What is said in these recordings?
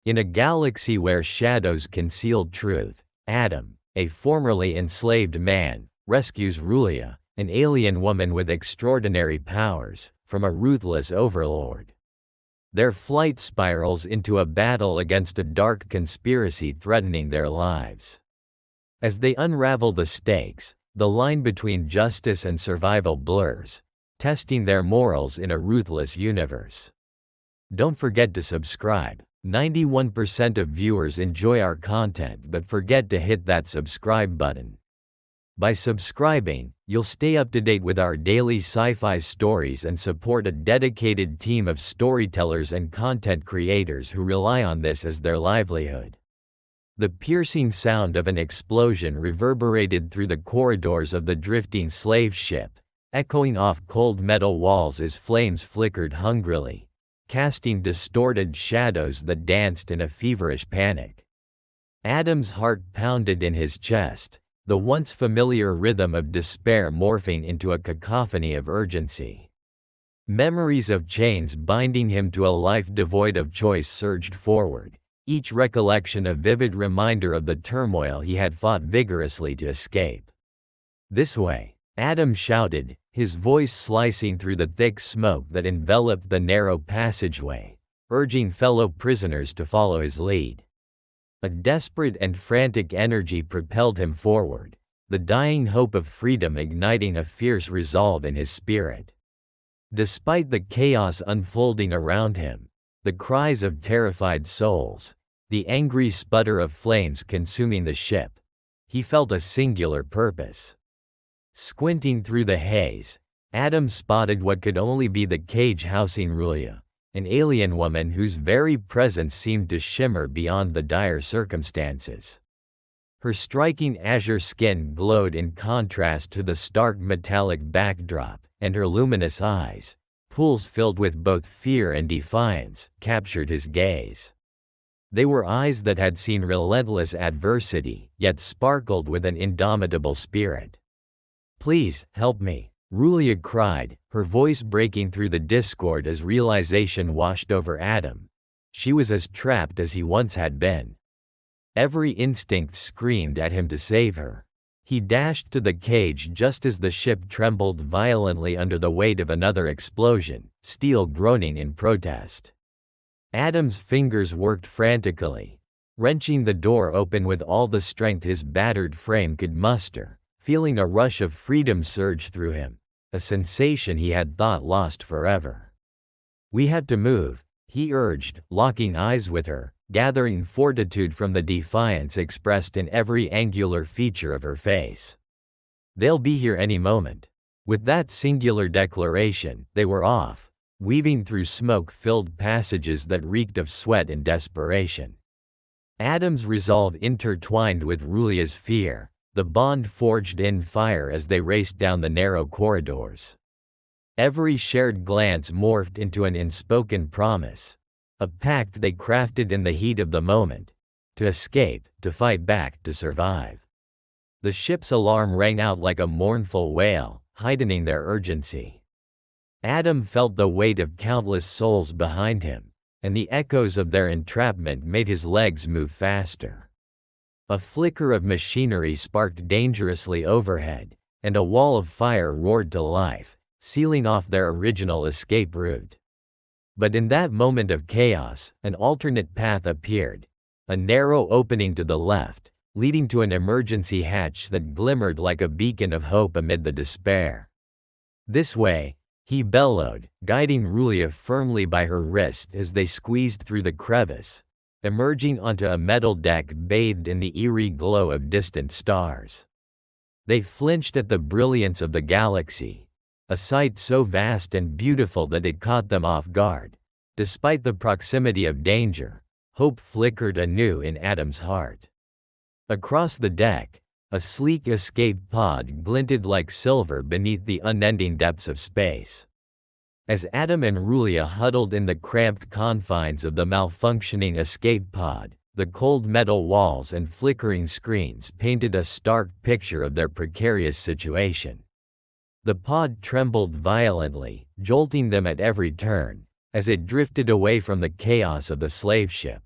In a galaxy where shadows concealed truth, Adam, a formerly enslaved man, rescues Rulya, an alien woman with extraordinary powers, from a ruthless overlord. Their flight spirals into a battle against a dark conspiracy threatening their lives. As they unravel the stakes, the line between justice and survival blurs, testing their morals in a ruthless universe. Don't forget to subscribe. 91% of viewers enjoy our content but forget to hit that subscribe button. By subscribing, you'll stay up to date with our daily sci-fi stories and support a dedicated team of storytellers and content creators who rely on this as their livelihood. The piercing sound of an explosion reverberated through the corridors of the drifting slave ship, echoing off cold metal walls as flames flickered hungrily, casting distorted shadows that danced in a feverish panic. Adam's heart pounded in his chest, the once familiar rhythm of despair morphing into a cacophony of urgency. Memories of chains binding him to a life devoid of choice surged forward, each recollection a vivid reminder of the turmoil he had fought vigorously to escape. "This way," Adam shouted, his voice slicing through the thick smoke that enveloped the narrow passageway, urging fellow prisoners to follow his lead. A desperate and frantic energy propelled him forward, the dying hope of freedom igniting a fierce resolve in his spirit. Despite the chaos unfolding around him, the cries of terrified souls, the angry sputter of flames consuming the ship, he felt a singular purpose. Squinting through the haze, Adam spotted what could only be the cage housing Rulya, an alien woman whose very presence seemed to shimmer beyond the dire circumstances. Her striking azure skin glowed in contrast to the stark metallic backdrop, and her luminous eyes, pools filled with both fear and defiance, captured his gaze. They were eyes that had seen relentless adversity, yet sparkled with an indomitable spirit. "Please, help me," Rulya cried, her voice breaking through the discord as realization washed over Adam. She was as trapped as he once had been. Every instinct screamed at him to save her. He dashed to the cage just as the ship trembled violently under the weight of another explosion, steel groaning in protest. Adam's fingers worked frantically, wrenching the door open with all the strength his battered frame could muster, feeling a rush of freedom surge through him, a sensation he had thought lost forever. "We have to move," he urged, locking eyes with her, gathering fortitude from the defiance expressed in every angular feature of her face. "They'll be here any moment." With that singular declaration, they were off, weaving through smoke-filled passages that reeked of sweat and desperation. Adam's resolve intertwined with Rulya's fear, the bond forged in fire as they raced down the narrow corridors. Every shared glance morphed into an unspoken promise, a pact they crafted in the heat of the moment, to escape, to fight back, to survive. The ship's alarm rang out like a mournful wail, heightening their urgency. Adam felt the weight of countless souls behind him, and the echoes of their entrapment made his legs move faster. A flicker of machinery sparked dangerously overhead, and a wall of fire roared to life, sealing off their original escape route. But in that moment of chaos, an alternate path appeared, a narrow opening to the left, leading to an emergency hatch that glimmered like a beacon of hope amid the despair. "This way," he bellowed, guiding Rulya firmly by her wrist as they squeezed through the crevice, emerging onto a metal deck bathed in the eerie glow of distant stars. They flinched at the brilliance of the galaxy, a sight so vast and beautiful that it caught them off guard. Despite the proximity of danger, hope flickered anew in Adam's heart. Across the deck, a sleek escape pod glinted like silver beneath the unending depths of space. As Adam and Rulya huddled in the cramped confines of the malfunctioning escape pod, the cold metal walls and flickering screens painted a stark picture of their precarious situation. The pod trembled violently, jolting them at every turn, as it drifted away from the chaos of the slave ship.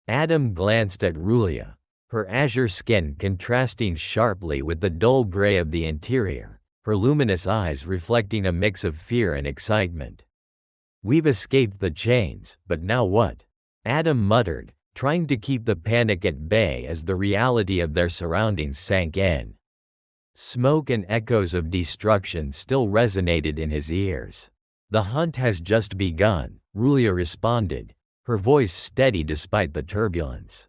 Adam glanced at Rulya, her azure skin contrasting sharply with the dull gray of the interior, her luminous eyes reflecting a mix of fear and excitement. "We've escaped the chains, but now what?" Adam muttered, trying to keep the panic at bay as the reality of their surroundings sank in. Smoke and echoes of destruction still resonated in his ears. "The hunt has just begun," Rulya responded, her voice steady despite the turbulence.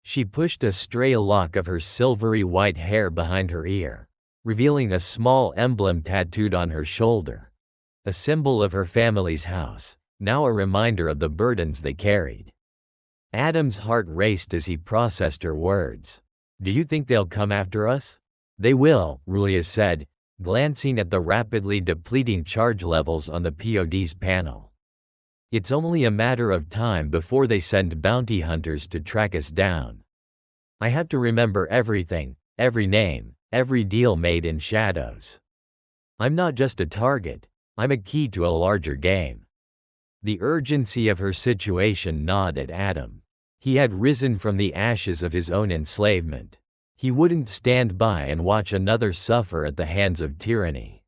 She pushed a stray lock of her silvery white hair behind her ear, revealing a small emblem tattooed on her shoulder. A symbol of her family's house, now a reminder of the burdens they carried. Adam's heart raced as he processed her words. "Do you think they'll come after us?" "They will," Rulya said, glancing at the rapidly depleting charge levels on the POD's panel. "It's only a matter of time before they send bounty hunters to track us down. I have to remember everything, every name, every deal made in shadows. I'm not just a target, I'm a key to a larger game." The urgency of her situation gnawed at Adam. He had risen from the ashes of his own enslavement. He wouldn't stand by and watch another suffer at the hands of tyranny.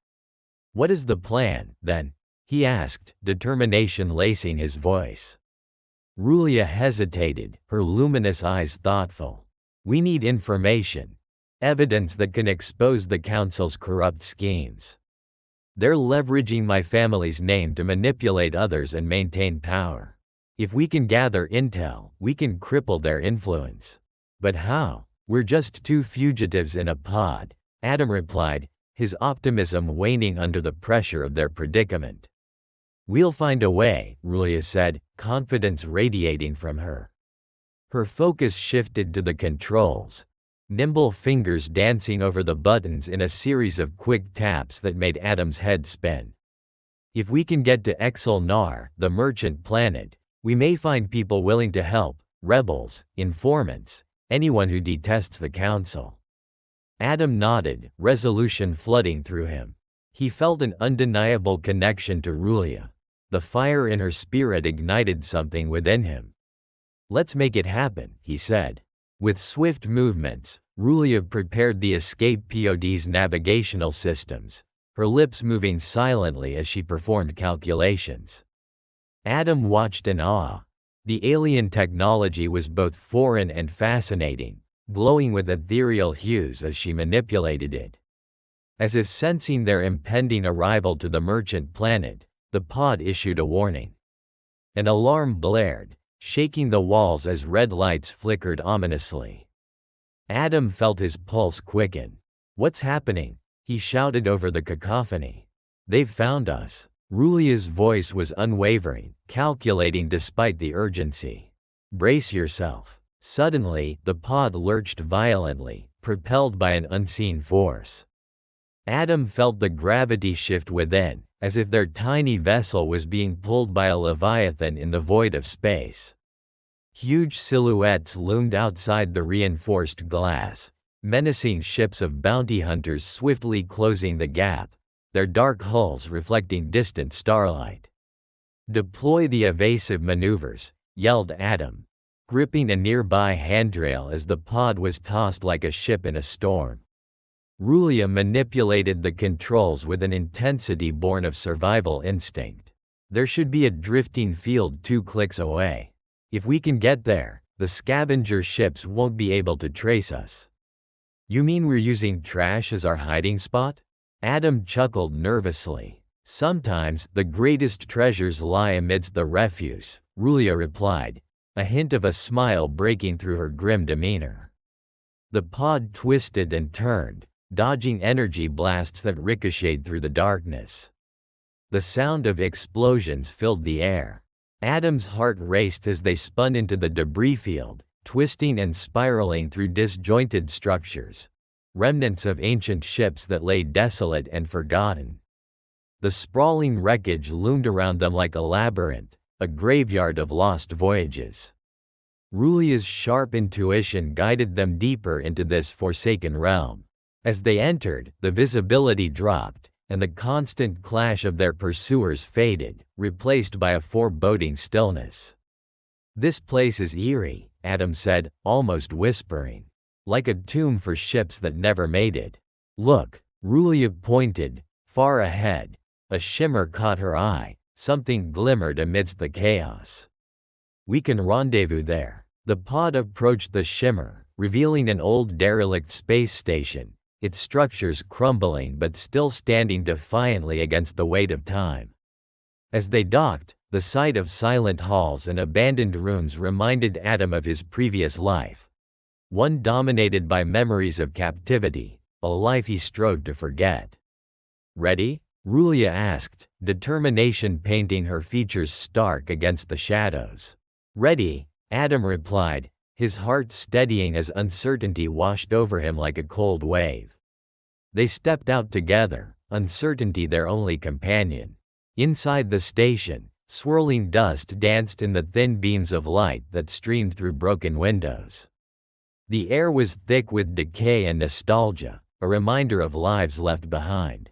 "What is the plan, then?" he asked, determination lacing his voice. Rulya hesitated, her luminous eyes thoughtful. "We need information. Evidence that can expose the Council's corrupt schemes. They're leveraging my family's name to manipulate others and maintain power. If we can gather intel, we can cripple their influence. But how? We're just two fugitives in a pod," Adam replied, his optimism waning under the pressure of their predicament. "We'll find a way," Rulya said, confidence radiating from her. Her focus shifted to the controls, nimble fingers dancing over the buttons in a series of quick taps that made Adam's head spin. "If we can get to Exel-Nar, the merchant planet, we may find people willing to help, rebels, informants, anyone who detests the Council." Adam nodded, resolution flooding through him. He felt an undeniable connection to Rulya. The fire in her spirit ignited something within him. "Let's make it happen," he said. With swift movements, Rulya prepared the escape POD's navigational systems, her lips moving silently as she performed calculations. Adam watched in awe. The alien technology was both foreign and fascinating, glowing with ethereal hues as she manipulated it. As if sensing their impending arrival to the merchant planet, the pod issued a warning. An alarm blared, shaking the walls as red lights flickered ominously. Adam felt his pulse quicken. "What's happening?" he shouted over the cacophony. "They've found us." Rulya's voice was unwavering, calculating despite the urgency. "Brace yourself." Suddenly, the pod lurched violently, propelled by an unseen force. Adam felt the gravity shift within, as if their tiny vessel was being pulled by a leviathan in the void of space. Huge silhouettes loomed outside the reinforced glass, menacing ships of bounty hunters swiftly closing the gap, their dark hulls reflecting distant starlight. "Deploy the evasive maneuvers," yelled Adam, gripping a nearby handrail as the pod was tossed like a ship in a storm. Rulya manipulated the controls with an intensity born of survival instinct. "There should be a drifting field 2 clicks away. If we can get there, the scavenger ships won't be able to trace us." "You mean we're using trash as our hiding spot?" Adam chuckled nervously. "Sometimes the greatest treasures lie amidst the refuse," Rulya replied, a hint of a smile breaking through her grim demeanor. The pod twisted and turned, dodging energy blasts that ricocheted through the darkness. The sound of explosions filled the air. Adam's heart raced as they spun into the debris field, twisting and spiraling through disjointed structures, remnants of ancient ships that lay desolate and forgotten. The sprawling wreckage loomed around them like a labyrinth, a graveyard of lost voyages. Rulya's sharp intuition guided them deeper into this forsaken realm. As they entered, the visibility dropped, and the constant clash of their pursuers faded, replaced by a foreboding stillness. "This place is eerie," Adam said, almost whispering. Like a tomb for ships that never made it. Look, Rulya pointed, far ahead. A shimmer caught her eye, something glimmered amidst the chaos. We can rendezvous there. The pod approached the shimmer, revealing an old derelict space station, its structures crumbling but still standing defiantly against the weight of time. As they docked, the sight of silent halls and abandoned rooms reminded Adam of his previous life. One dominated by memories of captivity, a life he strove to forget. Ready? Rulya asked, determination painting her features stark against the shadows. Ready, Adam replied, his heart steadying as uncertainty washed over him like a cold wave. They stepped out together, uncertainty their only companion. Inside the station, swirling dust danced in the thin beams of light that streamed through broken windows. The air was thick with decay and nostalgia, a reminder of lives left behind.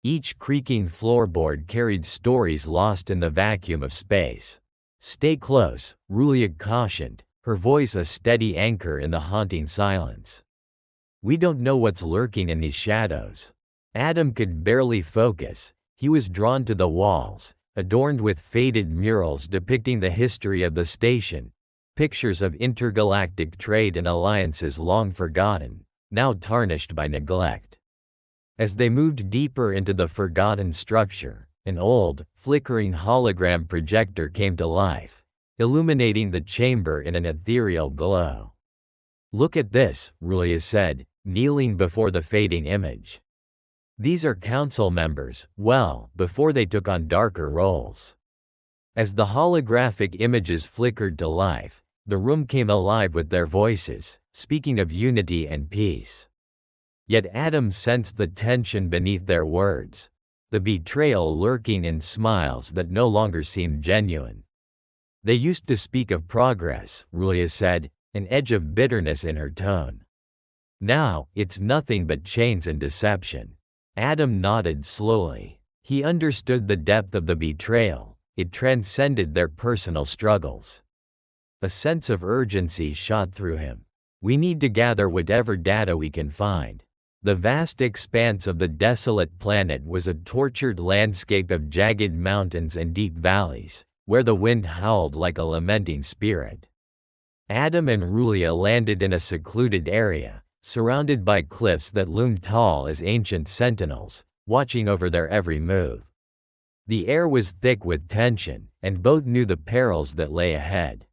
Each creaking floorboard carried stories lost in the vacuum of space. Stay close, Rulya cautioned, her voice a steady anchor in the haunting silence. We don't know what's lurking in these shadows. Adam could barely focus. He was drawn to the walls, adorned with faded murals depicting the history of the station, pictures of intergalactic trade and alliances long forgotten, now tarnished by neglect. As they moved deeper into the forgotten structure, an old, flickering hologram projector came to life, illuminating the chamber in an ethereal glow. Look at this, Rulya said, kneeling before the fading image. These are council members, well, before they took on darker roles. As the holographic images flickered to life, the room came alive with their voices, speaking of unity and peace. Yet Adam sensed the tension beneath their words, the betrayal lurking in smiles that no longer seemed genuine. They used to speak of progress, Rulya said, an edge of bitterness in her tone. Now, it's nothing but chains and deception. Adam nodded slowly. He understood the depth of the betrayal. It transcended their personal struggles. A sense of urgency shot through him. We need to gather whatever data we can find. The vast expanse of the desolate planet was a tortured landscape of jagged mountains and deep valleys, where the wind howled like a lamenting spirit. Adam and Rulya landed in a secluded area, surrounded by cliffs that loomed tall as ancient sentinels, watching over their every move. The air was thick with tension, and both knew the perils that lay ahead.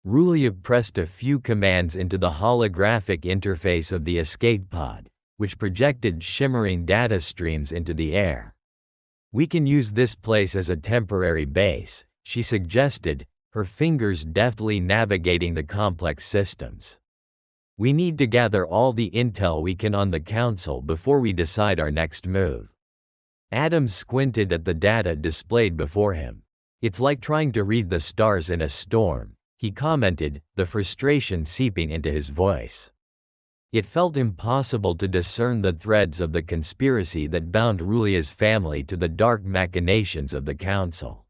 Rulya pressed a few commands into the holographic interface of the escape pod, which projected shimmering data streams into the air. We can use this place as a temporary base, she suggested, her fingers deftly navigating the complex systems. We need to gather all the intel we can on the council before we decide our next move. Adam squinted at the data displayed before him. It's like trying to read the stars in a storm, he commented, the frustration seeping into his voice. It felt impossible to discern the threads of the conspiracy that bound Rulya's family to the dark machinations of the council.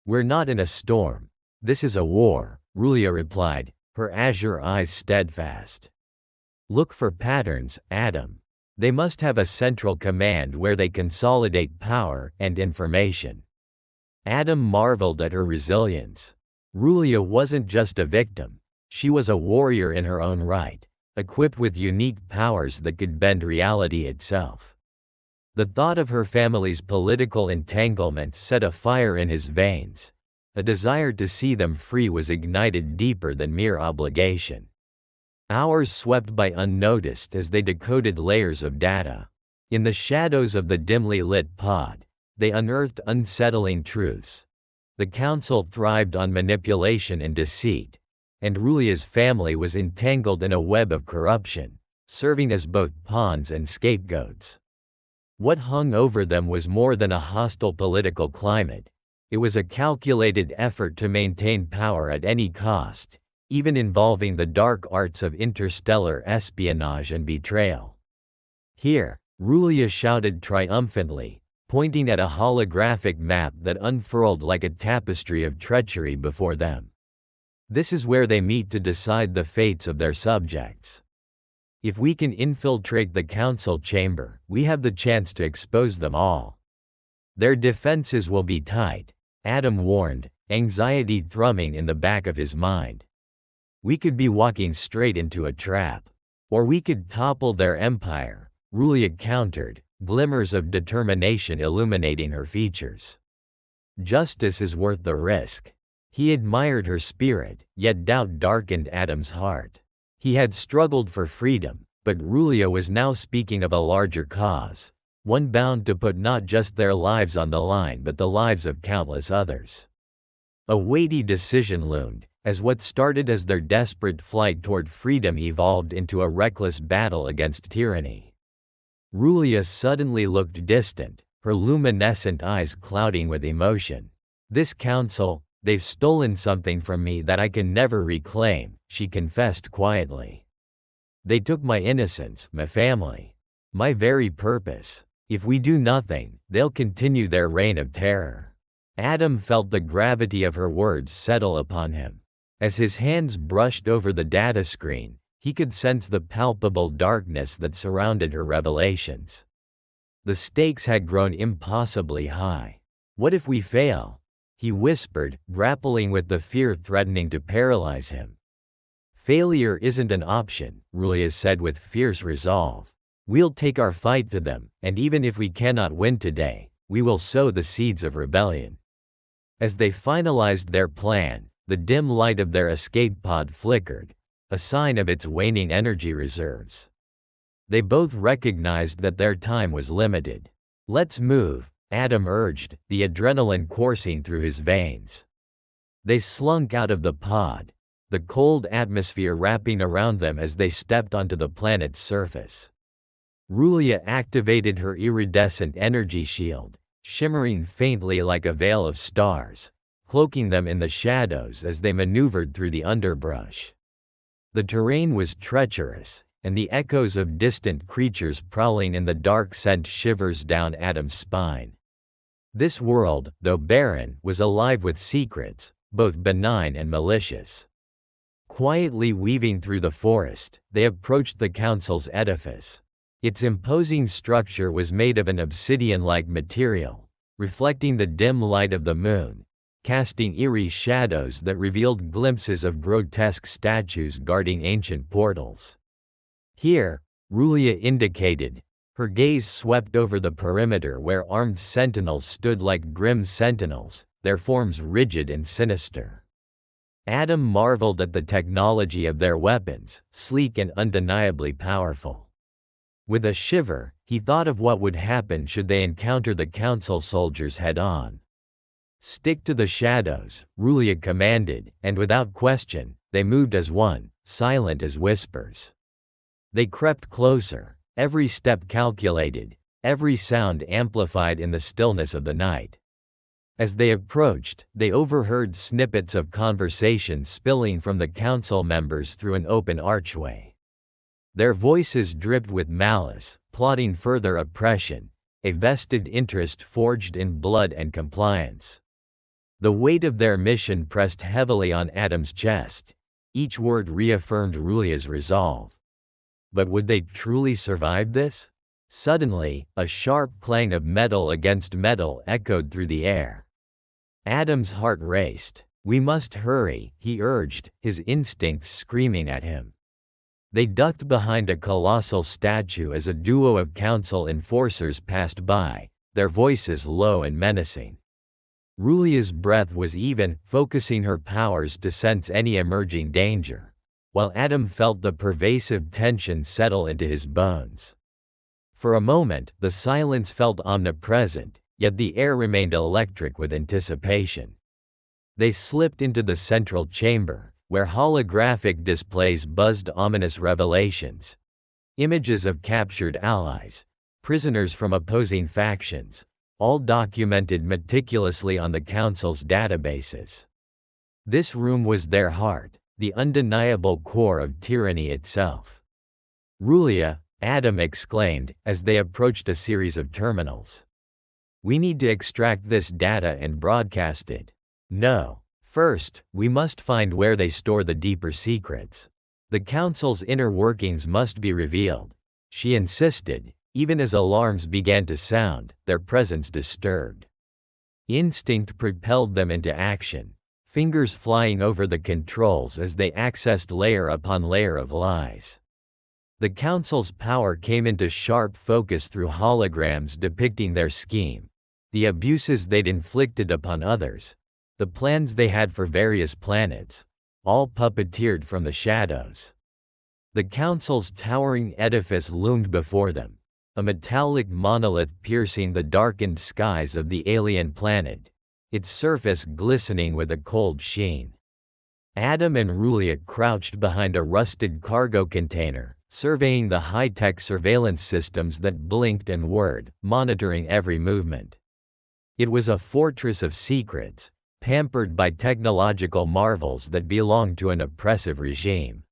We're not in a storm. This is a war, Rulya replied, her azure eyes steadfast. Look for patterns, Adam. They must have a central command where they consolidate power and information. Adam marveled at her resilience. Rulya wasn't just a victim. She was a warrior in her own right, equipped with unique powers that could bend reality itself. The thought of her family's political entanglements set a fire in his veins. A desire to see them free was ignited deeper than mere obligation. Hours swept by unnoticed as they decoded layers of data. In the shadows of the dimly lit pod, they unearthed unsettling truths. The council thrived on manipulation and deceit, and Rulya's family was entangled in a web of corruption, serving as both pawns and scapegoats. What hung over them was more than a hostile political climate. It was a calculated effort to maintain power at any cost, even involving the dark arts of interstellar espionage and betrayal. Here, Rulya shouted triumphantly, pointing at a holographic map that unfurled like a tapestry of treachery before them. This is where they meet to decide the fates of their subjects. If we can infiltrate the council chamber, we have the chance to expose them all. Their defenses will be tight, Adam warned, anxiety thrumming in the back of his mind. We could be walking straight into a trap. Or we could topple their empire, Rulya countered, glimmers of determination illuminating her features. Justice is worth the risk. He admired her spirit, yet doubt darkened Adam's heart. He had struggled for freedom, but Rulya was now speaking of a larger cause, one bound to put not just their lives on the line but the lives of countless others. A weighty decision loomed, as what started as their desperate flight toward freedom evolved into a reckless battle against tyranny. Rulya suddenly looked distant, her luminescent eyes clouding with emotion. This council, they've stolen something from me that I can never reclaim, she confessed quietly. They took my innocence, my family, my very purpose. If we do nothing, they'll continue their reign of terror. Adam felt the gravity of her words settle upon him. As his hands brushed over the data screen, he could sense the palpable darkness that surrounded her revelations. The stakes had grown impossibly high. What if we fail? He whispered, grappling with the fear threatening to paralyze him. Failure isn't an option, Rulya said with fierce resolve. We'll take our fight to them, and even if we cannot win today, we will sow the seeds of rebellion. As they finalized their plan, the dim light of their escape pod flickered, a sign of its waning energy reserves. They both recognized that their time was limited. Let's move, Adam urged, the adrenaline coursing through his veins. They slunk out of the pod, the cold atmosphere wrapping around them as they stepped onto the planet's surface. Rulya activated her iridescent energy shield, shimmering faintly like a veil of stars, cloaking them in the shadows as they maneuvered through the underbrush. The terrain was treacherous, and the echoes of distant creatures prowling in the dark sent shivers down Adam's spine. This world, though barren, was alive with secrets, both benign and malicious. Quietly weaving through the forest, they approached the council's edifice. Its imposing structure was made of an obsidian-like material, reflecting the dim light of the moon, casting eerie shadows that revealed glimpses of grotesque statues guarding ancient portals. Here, Rulya indicated, her gaze swept over the perimeter where armed sentinels stood like grim sentinels, their forms rigid and sinister. Adam marveled at the technology of their weapons, sleek and undeniably powerful. With a shiver, he thought of what would happen should they encounter the council soldiers head-on. Stick to the shadows, Rulya commanded, and without question, they moved as one, silent as whispers. They crept closer, every step calculated, every sound amplified in the stillness of the night. As they approached, they overheard snippets of conversation spilling from the council members through an open archway. Their voices dripped with malice, plotting further oppression, a vested interest forged in blood and compliance. The weight of their mission pressed heavily on Adam's chest. Each word reaffirmed Rulya's resolve. But would they truly survive this? Suddenly, a sharp clang of metal against metal echoed through the air. Adam's heart raced. We must hurry, he urged, his instincts screaming at him. They ducked behind a colossal statue as a duo of council enforcers passed by, their voices low and menacing. Rulya's breath was even, focusing her powers to sense any emerging danger, while Adam felt the pervasive tension settle into his bones. For a moment, the silence felt omnipresent, yet the air remained electric with anticipation. They slipped into the central chamber, where holographic displays buzzed ominous revelations. Images of captured allies, prisoners from opposing factions, all documented meticulously on the council's databases. This room was their heart, the undeniable core of tyranny itself. Rulya, Adam exclaimed, as they approached a series of terminals. We need to extract this data and broadcast it. No, First, we must find where they store the deeper secrets. The Council's inner workings must be revealed, she insisted, even as alarms began to sound, their presence disturbed. Instinct propelled them into action, fingers flying over the controls as they accessed layer upon layer of lies. The Council's power came into sharp focus through holograms depicting their scheme, the abuses they'd inflicted upon others, the plans they had for various planets, all puppeteered from the shadows. The Council's towering edifice loomed before them, a metallic monolith piercing the darkened skies of the alien planet, its surface glistening with a cold sheen. Adam and Rulya crouched behind a rusted cargo container, surveying the high-tech surveillance systems that blinked and whirred, monitoring every movement. It was a fortress of secrets, pampered by technological marvels that belonged to an oppressive regime.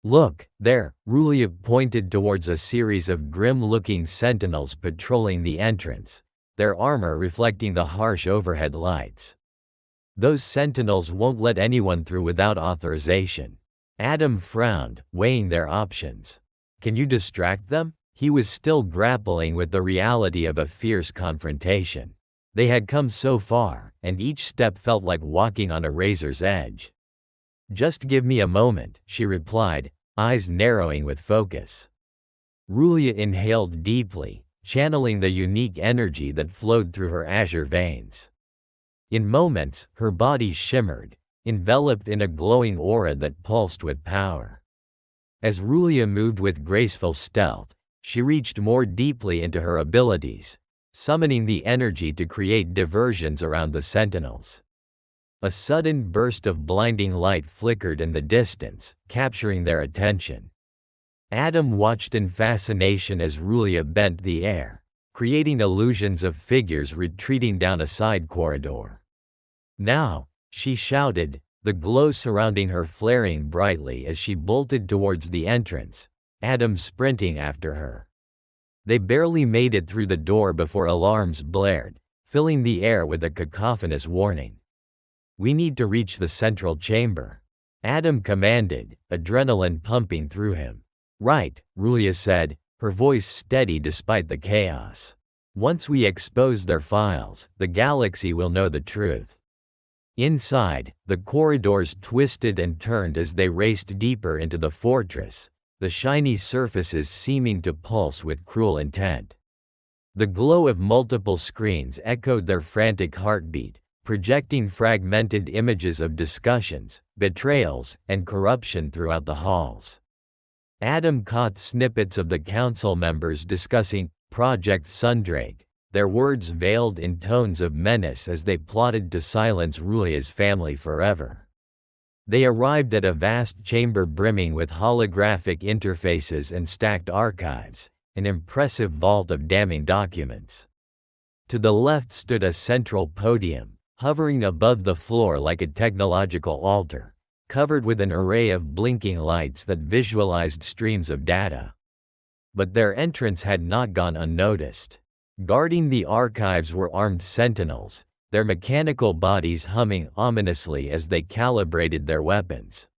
Look, there, Rulya pointed towards a series of grim-looking sentinels patrolling the entrance, their armor reflecting the harsh overhead lights. Those sentinels won't let anyone through without authorization. Adam frowned, weighing their options. Can you distract them? He was still grappling with the reality of a fierce confrontation. They had come so far, and each step felt like walking on a razor's edge. Just give me a moment, she replied, eyes narrowing with focus. Rulya inhaled deeply, channeling the unique energy that flowed through her azure veins. In moments, her body shimmered, enveloped in a glowing aura that pulsed with power. As Rulya moved with graceful stealth, she reached more deeply into her abilities, summoning the energy to create diversions around the sentinels. A sudden burst of blinding light flickered in the distance, capturing their attention. Adam watched in fascination as Rulya bent the air, creating illusions of figures retreating down a side corridor. Now, she shouted, the glow surrounding her flaring brightly as she bolted towards the entrance, Adam sprinting after her. They barely made it through the door before alarms blared, filling the air with a cacophonous warning. We need to reach the central chamber, Adam commanded, adrenaline pumping through him. Right, Rulya said, her voice steady despite the chaos. Once we expose their files, the galaxy will know the truth. Inside, the corridors twisted and turned as they raced deeper into the fortress, the shiny surfaces seeming to pulse with cruel intent. The glow of multiple screens echoed their frantic heartbeat, projecting fragmented images of discussions, betrayals, and corruption throughout the halls. Adam caught snippets of the council members discussing Project Sundrake, their words veiled in tones of menace as they plotted to silence Rulya's family forever. They arrived at a vast chamber brimming with holographic interfaces and stacked archives, an impressive vault of damning documents. To the left stood a central podium, hovering above the floor like a technological altar, covered with an array of blinking lights that visualized streams of data. But their entrance had not gone unnoticed. Guarding the archives were armed sentinels, their mechanical bodies humming ominously as they calibrated their weapons.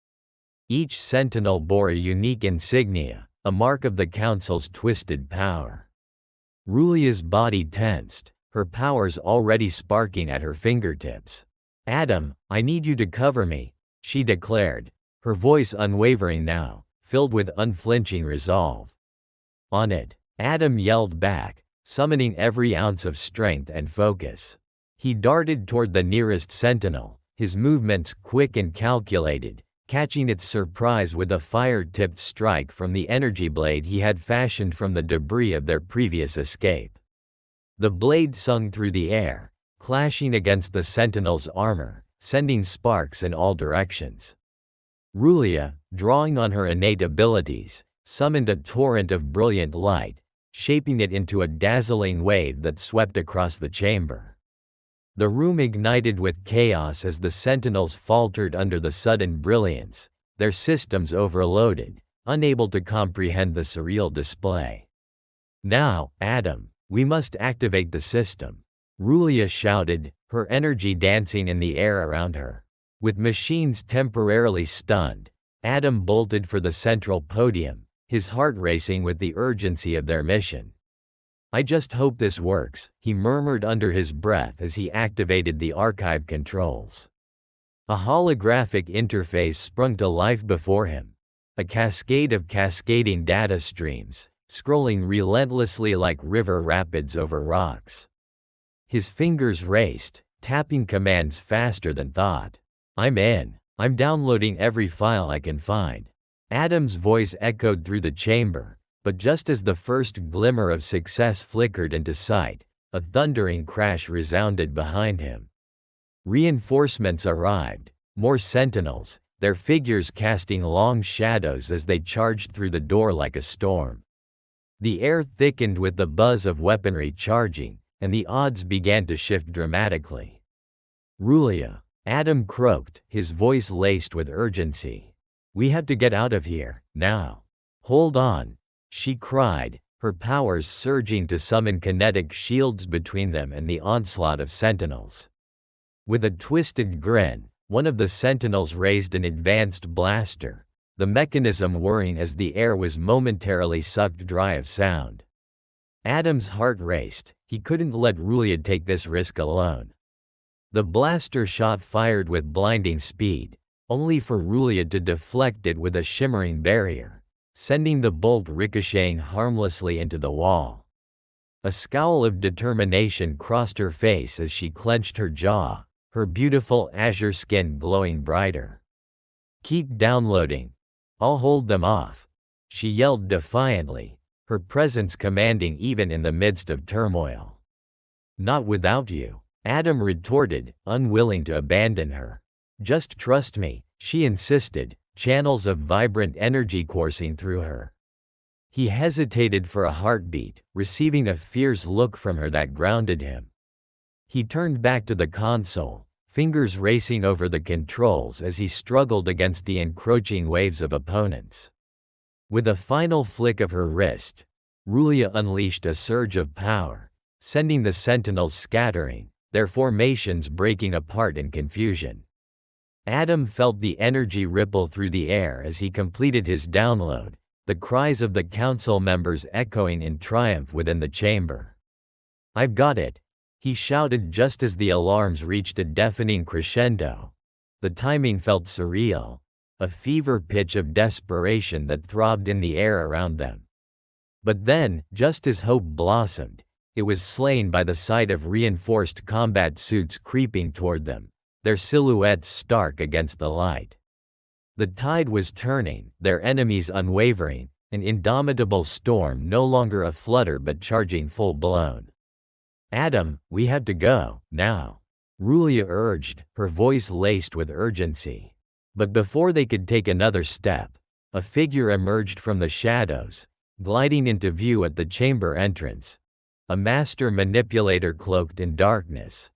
Each sentinel bore a unique insignia, a mark of the Council's twisted power. Rulya's body tensed, her powers already sparking at her fingertips. Adam, I need you to cover me, she declared, her voice unwavering now, filled with unflinching resolve. On it, Adam yelled back, summoning every ounce of strength and focus. He darted toward the nearest sentinel, his movements quick and calculated, catching its surprise with a fire-tipped strike from the energy blade he had fashioned from the debris of their previous escape. The blade sung through the air, clashing against the sentinel's armor, sending sparks in all directions. Rulya, drawing on her innate abilities, summoned a torrent of brilliant light, shaping it into a dazzling wave that swept across the chamber. The room ignited with chaos as the sentinels faltered under the sudden brilliance, their systems overloaded, unable to comprehend the surreal display. Now, Adam, we must activate the system, Rulya shouted, her energy dancing in the air around her. With machines temporarily stunned, Adam bolted for the central podium, his heart racing with the urgency of their mission. "I just hope this works," he murmured under his breath as he activated the archive controls. A holographic interface sprung to life before him, a cascade of cascading data streams, scrolling relentlessly like river rapids over rocks. His fingers raced, tapping commands faster than thought. "I'm in. I'm downloading every file I can find." Adam's voice echoed through the chamber, but just as the first glimmer of success flickered into sight, a thundering crash resounded behind him. Reinforcements arrived, more sentinels, their figures casting long shadows as they charged through the door like a storm. The air thickened with the buzz of weaponry charging, and the odds began to shift dramatically. "Rulya," Adam croaked, his voice laced with urgency. "We have to get out of here, now." "Hold on," she cried, her powers surging to summon kinetic shields between them and the onslaught of sentinels. With a twisted grin, one of the sentinels raised an advanced blaster, the mechanism whirring as the air was momentarily sucked dry of sound. Adam's heart raced. He couldn't let Rulya take this risk alone. The blaster shot fired with blinding speed, only for Rulya to deflect it with a shimmering barrier, sending the bolt ricocheting harmlessly into the wall. A scowl of determination crossed her face as she clenched her jaw, her beautiful azure skin glowing brighter. "Keep downloading. I'll hold them off," she yelled defiantly, her presence commanding even in the midst of turmoil. "Not without you," Adam retorted, unwilling to abandon her. "Just trust me," she insisted, channels of vibrant energy coursing through her. He hesitated for a heartbeat, receiving a fierce look from her that grounded him. He turned back to the console, fingers racing over the controls as he struggled against the encroaching waves of opponents. With a final flick of her wrist, Rulya unleashed a surge of power, sending the sentinels scattering, their formations breaking apart in confusion. Adam felt the energy ripple through the air as he completed his download, the cries of the council members echoing in triumph within the chamber. "I've got it," he shouted just as the alarms reached a deafening crescendo. The timing felt surreal, a fever pitch of desperation that throbbed in the air around them. But then, just as hope blossomed, it was slain by the sight of reinforced combat suits creeping toward them, their silhouettes stark against the light. The tide was turning, their enemies unwavering, an indomitable storm no longer a flutter but charging full-blown. "Adam, we have to go, now," Rulya urged, her voice laced with urgency. But before they could take another step, a figure emerged from the shadows, gliding into view at the chamber entrance. A master manipulator cloaked in darkness.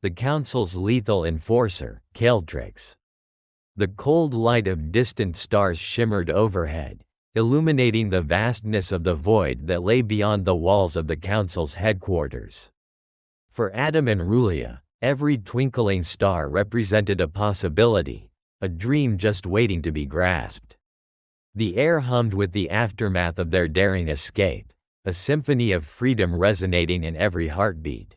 The council's lethal enforcer, Kaldrix. The cold light of distant stars shimmered overhead, illuminating the vastness of the void that lay beyond the walls of the council's headquarters. For Adam and Rulya, every twinkling star represented a possibility, a dream just waiting to be grasped. The air hummed with the aftermath of their daring escape, a symphony of freedom resonating in every heartbeat.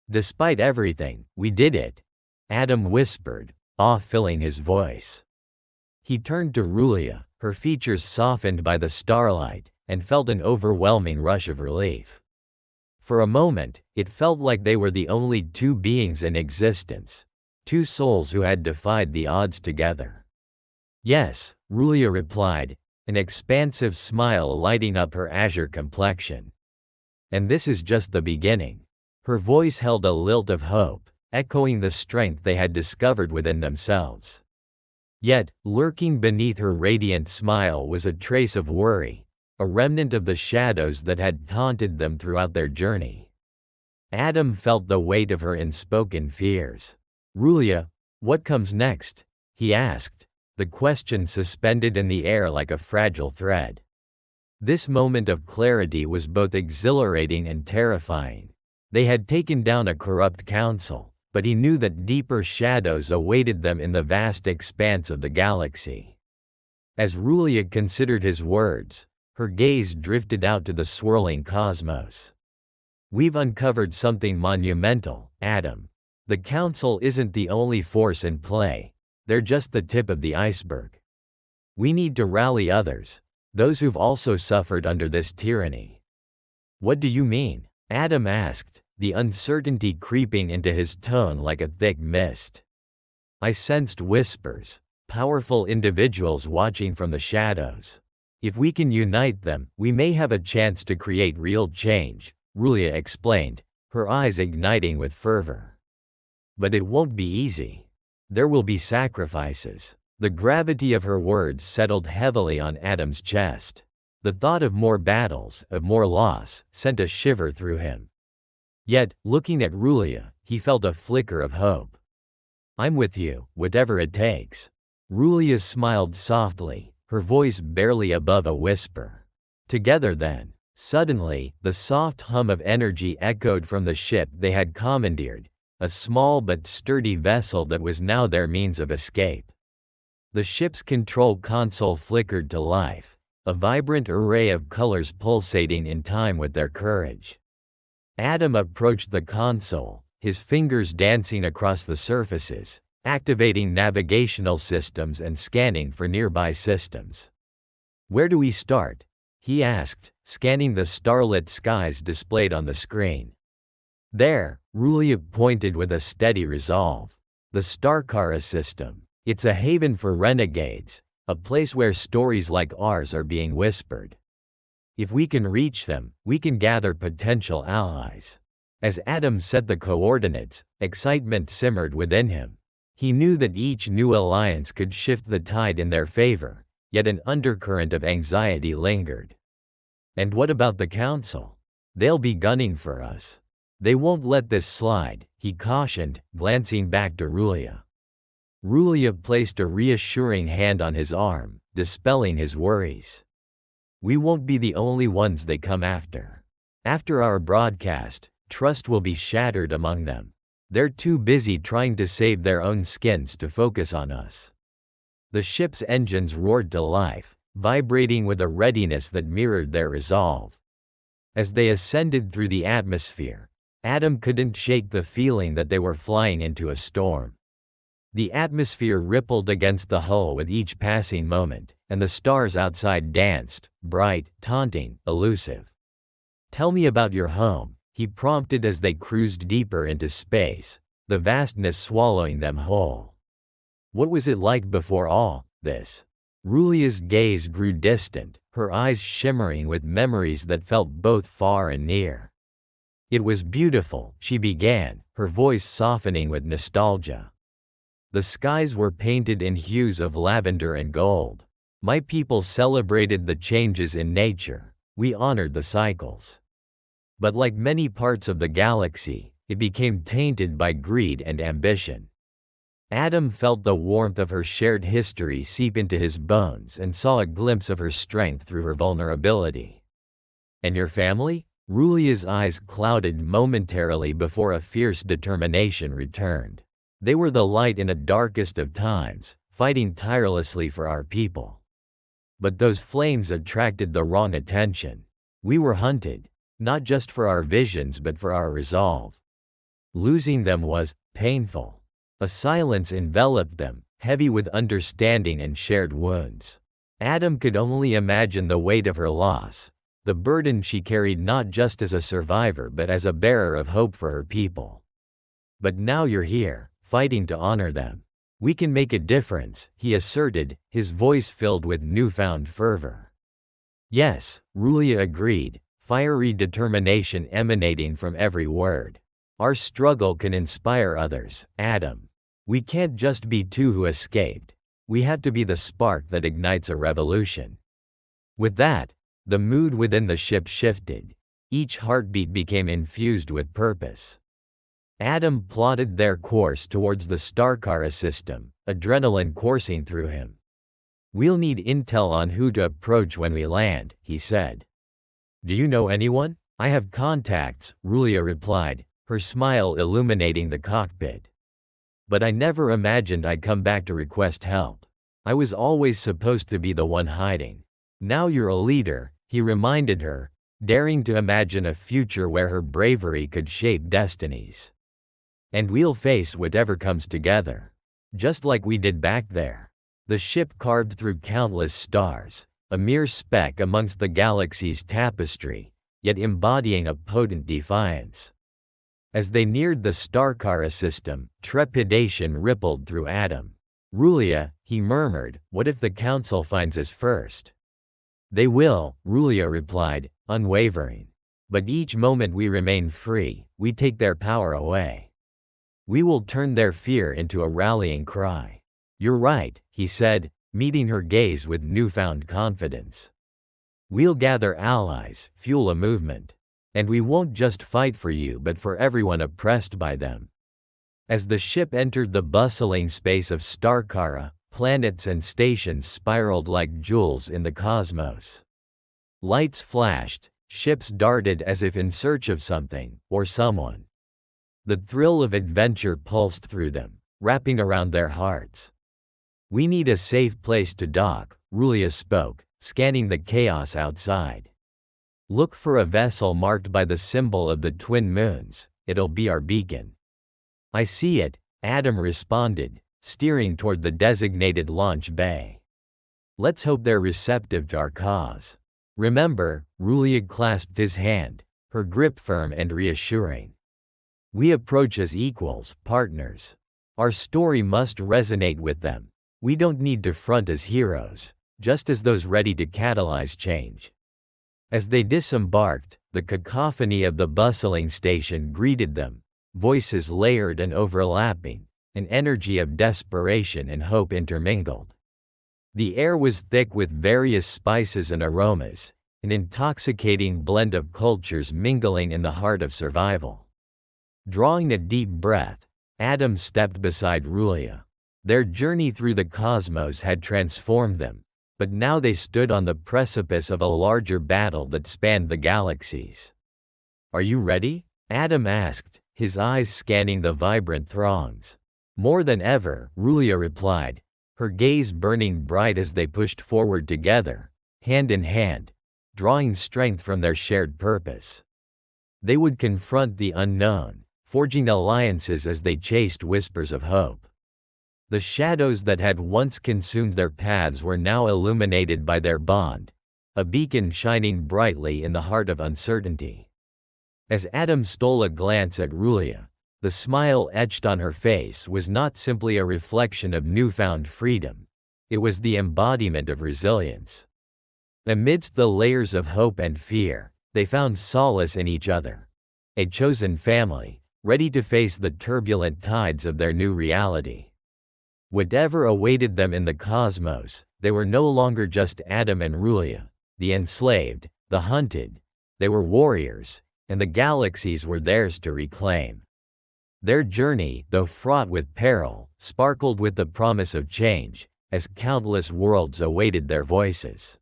"Despite everything, we did it," Adam whispered, awe filling his voice. He turned to Rulya, her features softened by the starlight, and felt an overwhelming rush of relief. For a moment, it felt like they were the only two beings in existence, two souls who had defied the odds together. "Yes," Rulya replied, an expansive smile lighting up her azure complexion. "And this is just the beginning." Her voice held a lilt of hope, echoing the strength they had discovered within themselves. Yet, lurking beneath her radiant smile was a trace of worry, a remnant of the shadows that had taunted them throughout their journey. Adam felt the weight of her unspoken fears. "Rulya, what comes next?" he asked, the question suspended in the air like a fragile thread. This moment of clarity was both exhilarating and terrifying. They had taken down a corrupt council, but he knew that deeper shadows awaited them in the vast expanse of the galaxy. As Rulya considered his words, her gaze drifted out to the swirling cosmos. "We've uncovered something monumental, Adam. The Council isn't the only force in play. They're just the tip of the iceberg. We need to rally others, those who've also suffered under this tyranny." "What do you mean?" Adam asked, the uncertainty creeping into his tone like a thick mist. "I sensed whispers, powerful individuals watching from the shadows. If we can unite them, we may have a chance to create real change," Rulya explained, her eyes igniting with fervor. "But it won't be easy. There will be sacrifices." The gravity of her words settled heavily on Adam's chest. The thought of more battles, of more loss, sent a shiver through him. Yet, looking at Rulya, he felt a flicker of hope. "I'm with you, whatever it takes." Rulya smiled softly, her voice barely above a whisper. "Together then." Suddenly, the soft hum of energy echoed from the ship they had commandeered, a small but sturdy vessel that was now their means of escape. The ship's control console flickered to life, a vibrant array of colors pulsating in time with their courage. Adam approached the console, his fingers dancing across the surfaces, activating navigational systems and scanning for nearby systems. "Where do we start?" he asked, scanning the starlit skies displayed on the screen. "There," Rulya pointed with a steady resolve. "The Starkara system. It's a haven for renegades, a place where stories like ours are being whispered. If we can reach them, we can gather potential allies." As Adam set the coordinates, excitement simmered within him. He knew that each new alliance could shift the tide in their favor, yet an undercurrent of anxiety lingered. "And what about the Council? They'll be gunning for us. They won't let this slide," he cautioned, glancing back to Rulya. Rulya placed a reassuring hand on his arm, dispelling his worries. "We won't be the only ones they come after. After our broadcast, trust will be shattered among them. They're too busy trying to save their own skins to focus on us." The ship's engines roared to life, vibrating with a readiness that mirrored their resolve. As they ascended through the atmosphere, Adam couldn't shake the feeling that they were flying into a storm. The atmosphere rippled against the hull with each passing moment, and the stars outside danced, bright, taunting, elusive. "Tell me about your home," he prompted as they cruised deeper into space, the vastness swallowing them whole. "What was it like before all this?" Rulya's gaze grew distant, her eyes shimmering with memories that felt both far and near. "It was beautiful," she began, her voice softening with nostalgia. "The skies were painted in hues of lavender and gold. My people celebrated the changes in nature. We honored the cycles. But like many parts of the galaxy, it became tainted by greed and ambition." Adam felt the warmth of her shared history seep into his bones and saw a glimpse of her strength through her vulnerability. "And your family?" Rulya's eyes clouded momentarily before a fierce determination returned. "They were the light in the darkest of times, fighting tirelessly for our people. But those flames attracted the wrong attention. We were hunted, not just for our visions but for our resolve. Losing them was painful." A silence enveloped them, heavy with understanding and shared wounds. Adam could only imagine the weight of her loss, the burden she carried not just as a survivor but as a bearer of hope for her people. "But now you're here, fighting to honor them. We can make a difference," he asserted, his voice filled with newfound fervor. "Yes," Rulya agreed, fiery determination emanating from every word. "Our struggle can inspire others, Adam. We can't just be two who escaped. We have to be the spark that ignites a revolution." With that, the mood within the ship shifted. Each heartbeat became infused with purpose. Adam plotted their course towards the Starkara system, adrenaline coursing through him. "We'll need intel on who to approach when we land," he said. "Do you know anyone?" "I have contacts," Rulya replied, her smile illuminating the cockpit. "But I never imagined I'd come back to request help. I was always supposed to be the one hiding. Now you're a leader," he reminded her, daring to imagine a future where her bravery could shape destinies. "And we'll face whatever comes together. Just like we did back there." The ship carved through countless stars, a mere speck amongst the galaxy's tapestry, yet embodying a potent defiance. As they neared the Starkara system, trepidation rippled through Adam. "Rulya," he murmured, "what if the Council finds us first?" "They will," Rulya replied, unwavering. "But each moment we remain free, we take their power away. We will turn their fear into a rallying cry." "You're right," he said, meeting her gaze with newfound confidence. "We'll gather allies, fuel a movement. And we won't just fight for you but for everyone oppressed by them." As the ship entered the bustling space of Starkara, planets and stations spiraled like jewels in the cosmos. Lights flashed, ships darted as if in search of something, or someone. The thrill of adventure pulsed through them, wrapping around their hearts. "We need a safe place to dock," Rulya spoke, scanning the chaos outside. "Look for a vessel marked by the symbol of the twin moons, it'll be our beacon." "I see it," Adam responded, steering toward the designated launch bay. "Let's hope they're receptive to our cause." "Remember," Rulya clasped his hand, her grip firm and reassuring. "We approach as equals, partners. Our story must resonate with them. We don't need to front as heroes, just as those ready to catalyze change." As they disembarked, the cacophony of the bustling station greeted them, voices layered and overlapping, an energy of desperation and hope intermingled. The air was thick with various spices and aromas, an intoxicating blend of cultures mingling in the heart of survival. Drawing a deep breath, Adam stepped beside Rulya. Their journey through the cosmos had transformed them, but now they stood on the precipice of a larger battle that spanned the galaxies. "Are you ready?" Adam asked, his eyes scanning the vibrant throngs. "More than ever," Rulya replied, her gaze burning bright as they pushed forward together, hand in hand, drawing strength from their shared purpose. They would confront the unknown, forging alliances as they chased whispers of hope. The shadows that had once consumed their paths were now illuminated by their bond, a beacon shining brightly in the heart of uncertainty. As Adam stole a glance at Rulya, the smile etched on her face was not simply a reflection of newfound freedom, it was the embodiment of resilience. Amidst the layers of hope and fear, they found solace in each other. A chosen family, ready to face the turbulent tides of their new reality. Whatever awaited them in the cosmos, they were no longer just Adam and Rulya, the enslaved, the hunted. They were warriors, and the galaxies were theirs to reclaim. Their journey, though fraught with peril, sparkled with the promise of change, as countless worlds awaited their voices.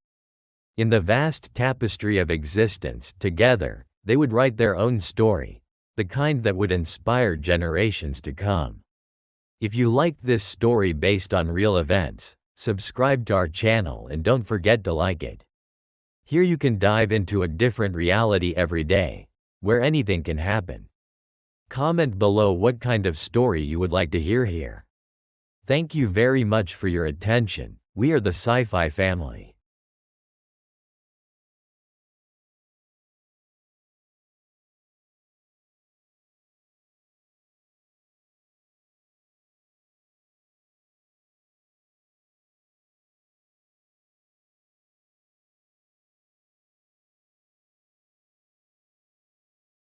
In the vast tapestry of existence, together, they would write their own story, the kind that would inspire generations to come. If you liked this story based on real events, subscribe to our channel and don't forget to like it. Here you can dive into a different reality every day, where anything can happen. Comment below what kind of story you would like to hear here. Thank you very much for your attention. We are the Sci-Fi family.